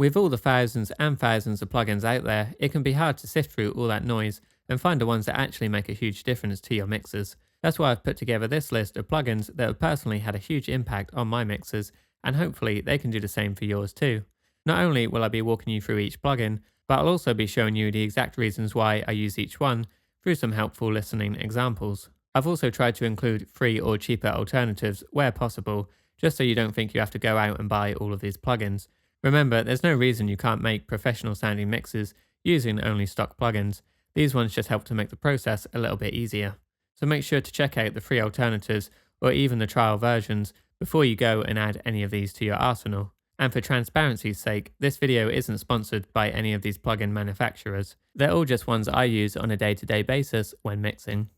With all the thousands and thousands of plugins out there, it can be hard to sift through all that noise and find the ones that actually make a huge difference to your mixes. That's why I've put together this list of plugins that have personally had a huge impact on my mixes, and hopefully they can do the same for yours too. Not only will I be walking you through each plugin, but I'll also be showing you the exact reasons why I use each one through some helpful listening examples. I've also tried to include free or cheaper alternatives where possible, just so you don't think you have to go out and buy all of these plugins. Remember, there's no reason you can't make professional sounding mixes using only stock plugins. These ones just help to make the process a little bit easier. So make sure to check out the free alternatives or even the trial versions before you go and add any of these to your arsenal. And for transparency's sake, this video isn't sponsored by any of these plugin manufacturers. They're all just ones I use on a day-to-day basis when mixing.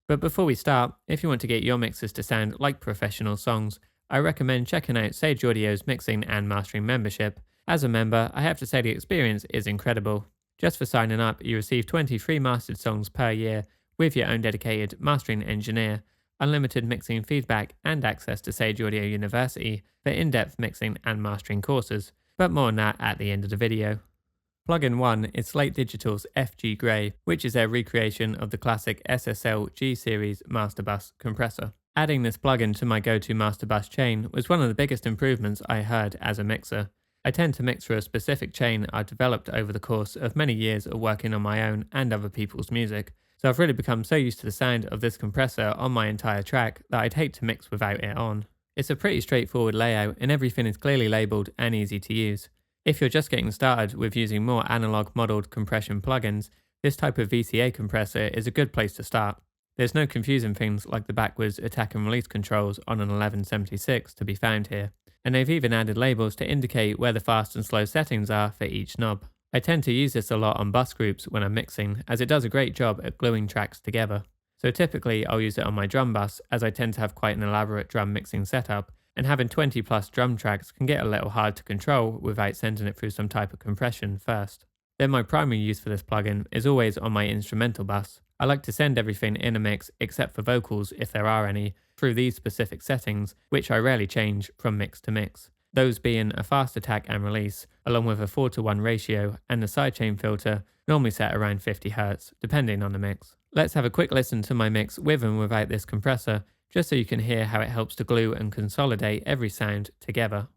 But before we start, if you want to get your mixes to sound like professional songs, I recommend checking out Sage Audio's mixing and mastering membership. As a member, I have to say the experience is incredible. Just for signing up, you receive 20 free mastered songs per year with your own dedicated mastering engineer, unlimited mixing feedback, and access to Sage Audio University for in-depth mixing and mastering courses. But more on that at the end of the video. Plugin 1 is Slate Digital's FG Grey, which is their recreation of the classic SSL G-Series Master Bus compressor. Adding this plugin to my go-to Master Bus chain was one of the biggest improvements I heard as a mixer. I tend to mix through a specific chain I've developed over the course of many years of working on my own and other people's music, so I've really become so used to the sound of this compressor on my entire track that I'd hate to mix without it on. It's a pretty straightforward layout and everything is clearly labelled and easy to use. If you're just getting started with using more analog modeled compression plugins, this type of VCA compressor is a good place to start. There's no confusing things like the backwards attack and release controls on an 1176 to be found here, and they've even added labels to indicate where the fast and slow settings are for each knob. I tend to use this a lot on bus groups when I'm mixing, as it does a great job at gluing tracks together. So typically I'll use it on my drum bus, as I tend to have quite an elaborate drum mixing setup, and having 20 plus drum tracks can get a little hard to control without sending it through some type of compression first. Then my primary use for this plugin is always on my instrumental bus. I like to send everything in a mix except for vocals, if there are any, through these specific settings, which I rarely change from mix to mix. Those being a fast attack and release, along with a 4:1 ratio, and the sidechain filter, normally set around 50 Hz, depending on the mix. Let's have a quick listen to my mix with and without this compressor, just so you can hear how it helps to glue and consolidate every sound together.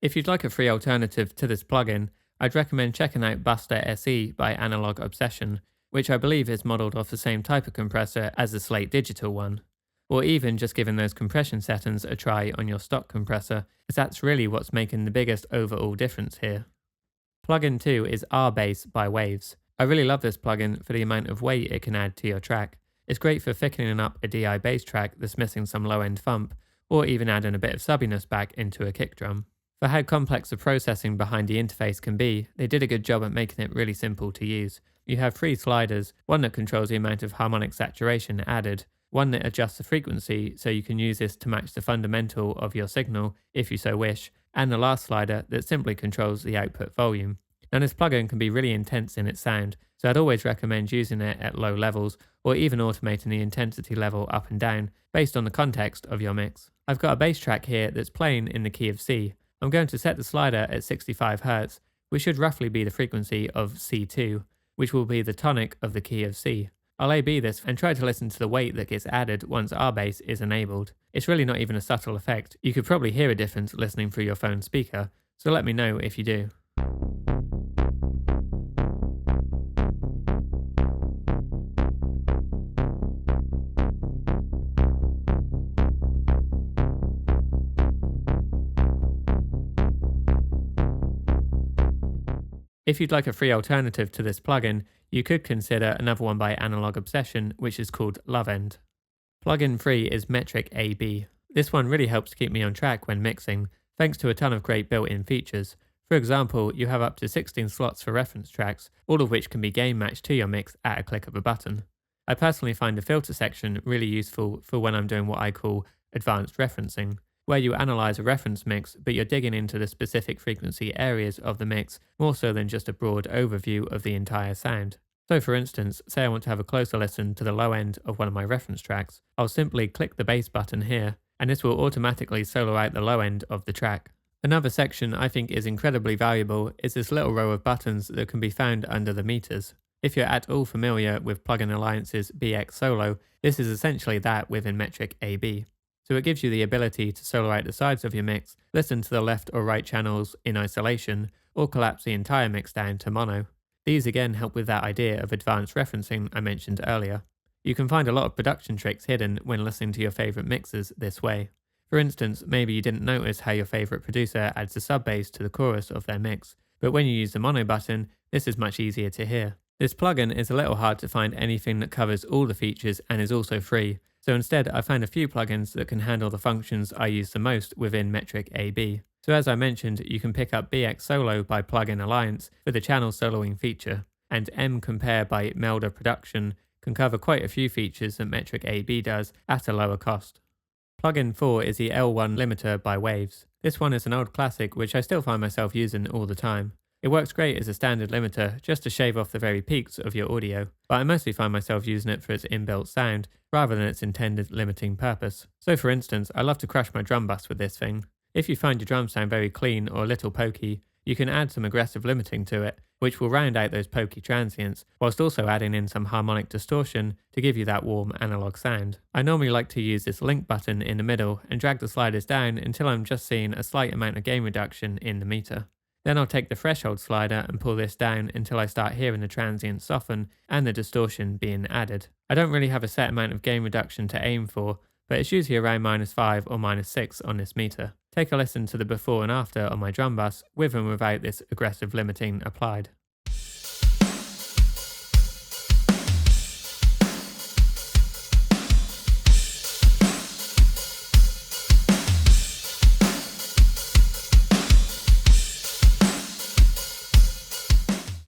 If you'd like a free alternative to this plugin, I'd recommend checking out Buster SE by Analog Obsession, which I believe is modelled off the same type of compressor as the Slate Digital one, or even just giving those compression settings a try on your stock compressor, as that's really what's making the biggest overall difference here. Plugin 2 is R-Bass by Waves. I really love this plugin for the amount of weight it can add to your track. It's great for thickening up a DI bass track that's missing some low-end thump, or even adding a bit of subbiness back into a kick drum. For how complex the processing behind the interface can be, they did a good job at making it really simple to use. You have 3 sliders, one that controls the amount of harmonic saturation added, one that adjusts the frequency so you can use this to match the fundamental of your signal if you so wish, and the last slider that simply controls the output volume. Now this plugin can be really intense in its sound, so I'd always recommend using it at low levels or even automating the intensity level up and down based on the context of your mix. I've got a bass track here that's playing in the key of C. I'm going to set the slider at 65 Hz, which should roughly be the frequency of C2, which will be the tonic of the key of C. I'll A/B this and try to listen to the weight that gets added once R-Bass is enabled. It's really not even a subtle effect. You could probably hear a difference listening through your phone speaker, so let me know if you do. If you'd like a free alternative to this plugin, you could consider another one by Analog Obsession, which is called Lovend. Plugin 3 is Metric AB. This one really helps keep me on track when mixing, thanks to a ton of great built-in features. For example, you have up to 16 slots for reference tracks, all of which can be gain matched to your mix at a click of a button. I personally find the filter section really useful for when I'm doing what I call advanced referencing. where you analyze a reference mix, but you're digging into the specific frequency areas of the mix more so than just a broad overview of the entire sound. So for instance, say I want to have a closer listen to the low end of one of my reference tracks, I'll simply click the bass button here, and this will automatically solo out the low end of the track. Another section I think is incredibly valuable is this little row of buttons that can be found under the meters. If you're at all familiar with Plugin Alliance's BX Solo, this is essentially that within Metric AB. So it gives you the ability to solo out the sides of your mix, listen to the left or right channels in isolation, or collapse the entire mix down to mono. These again help with that idea of advanced referencing I mentioned earlier. You can find a lot of production tricks hidden when listening to your favourite mixes this way. For instance, maybe you didn't notice how your favourite producer adds a sub bass to the chorus of their mix, but when you use the mono button, this is much easier to hear. This plugin is a little hard to find anything that covers all the features and is also free, so instead I found a few plugins that can handle the functions I use the most within Metric AB. So as I mentioned, you can pick up BX Solo by Plugin Alliance for the channel soloing feature, and mCompare by Melda Production can cover quite a few features that Metric AB does at a lower cost. Plugin 4 is the L1 limiter by Waves. This one is an old classic which I still find myself using all the time. It works great as a standard limiter just to shave off the very peaks of your audio, but I mostly find myself using it for its inbuilt sound rather than its intended limiting purpose. So for instance, I love to crush my drum bus with this thing. If you find your drums sound very clean or a little pokey, you can add some aggressive limiting to it, which will round out those pokey transients, whilst also adding in some harmonic distortion to give you that warm analog sound. I normally like to use this link button in the middle and drag the sliders down until I'm just seeing a slight amount of gain reduction in the meter. Then I'll take the threshold slider and pull this down until I start hearing the transient soften and the distortion being added. I don't really have a set amount of gain reduction to aim for, but it's usually around -5 or -6 on this meter. Take a listen to the before and after on my drum bus with and without this aggressive limiting applied.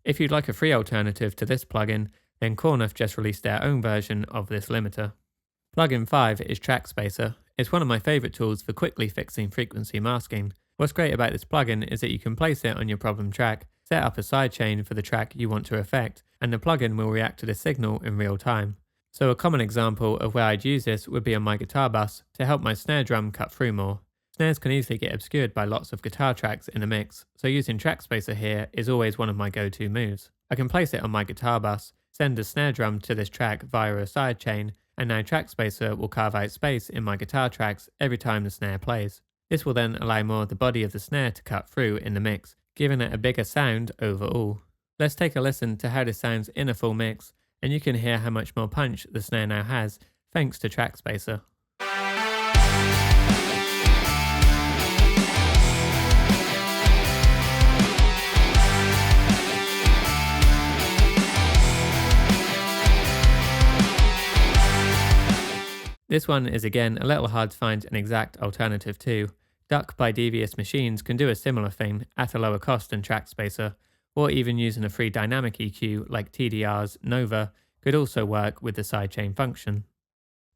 If you'd like a free alternative to this plugin, then Cornuff just released their own version of this limiter. Plugin 5 is TrackSpacer. It's one of my favourite tools for quickly fixing frequency masking. What's great about this plugin is that you can place it on your problem track, set up a sidechain for the track you want to affect, and the plugin will react to the signal in real time. So a common example of where I'd use this would be on my guitar bus to help my snare drum cut through more. Snares can easily get obscured by lots of guitar tracks in the mix, so using TrackSpacer here is always one of my go-to moves. I can place it on my guitar bus, send a snare drum to this track via a sidechain, and now TrackSpacer will carve out space in my guitar tracks every time the snare plays. This will then allow more of the body of the snare to cut through in the mix, giving it a bigger sound overall. Let's take a listen to how this sounds in a full mix, and you can hear how much more punch the snare now has thanks to TrackSpacer. This one is again a little hard to find an exact alternative to. Duck by Devious Machines can do a similar thing at a lower cost than TrackSpacer, or even using a free dynamic EQ like TDR's Nova could also work with the sidechain function.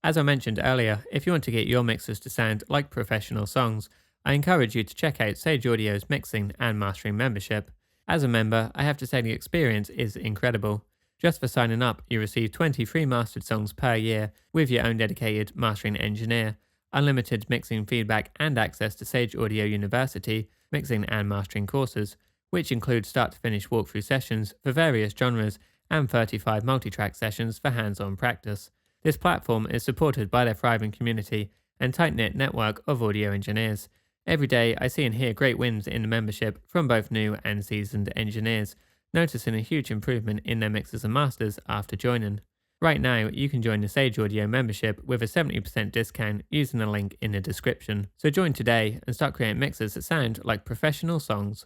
As I mentioned earlier, if you want to get your mixes to sound like professional songs, I encourage you to check out Sage Audio's mixing and mastering membership. As a member, I have to say the experience is incredible. Just for signing up, you receive 20 free mastered songs per year with your own dedicated mastering engineer, unlimited mixing feedback and access to Sage Audio University mixing and mastering courses, which include start-to-finish walkthrough sessions for various genres and 35 multi-track sessions for hands-on practice. This platform is supported by their thriving community and tight-knit network of audio engineers. Every day I see and hear great wins in the membership from both new and seasoned engineers, noticing a huge improvement in their mixes and masters after joining. Right now, you can join the Sage Audio membership with a 70% discount using the link in the description. So join today and start creating mixes that sound like professional songs.